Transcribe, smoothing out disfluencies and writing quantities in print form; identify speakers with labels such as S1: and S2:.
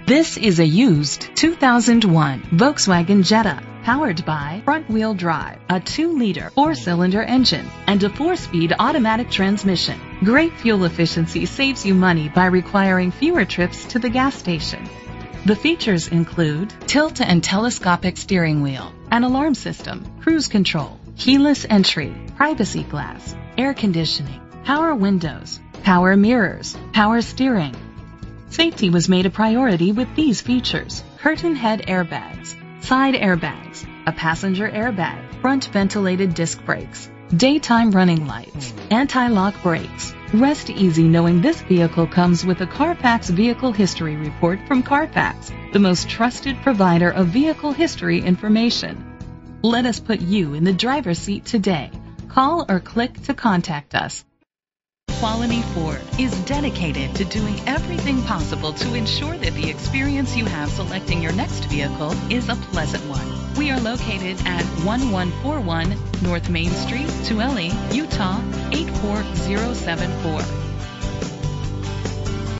S1: This is a used 2001 Volkswagen Jetta, powered by front-wheel drive, a 2-liter 4-cylinder engine, and a 4-speed automatic transmission. Great fuel efficiency saves you money by requiring fewer trips to the gas station. The features include tilt and telescopic steering wheel, an alarm system, cruise control, keyless entry, privacy glass, air conditioning, power windows, power mirrors, power steering. Safety was made a priority with these features: curtain head airbags, side airbags, a passenger airbag, front ventilated disc brakes, daytime running lights, anti-lock brakes. Rest easy knowing this vehicle comes with a Carfax Vehicle History Report from Carfax, the most trusted provider of vehicle history information. Let us put you in the driver's seat today. Call or click to contact us. Quality Ford is dedicated to doing everything possible to ensure that the experience you have selecting your next vehicle is a pleasant one. We are located at 1141 North Main Street, Tuele, Utah 84074.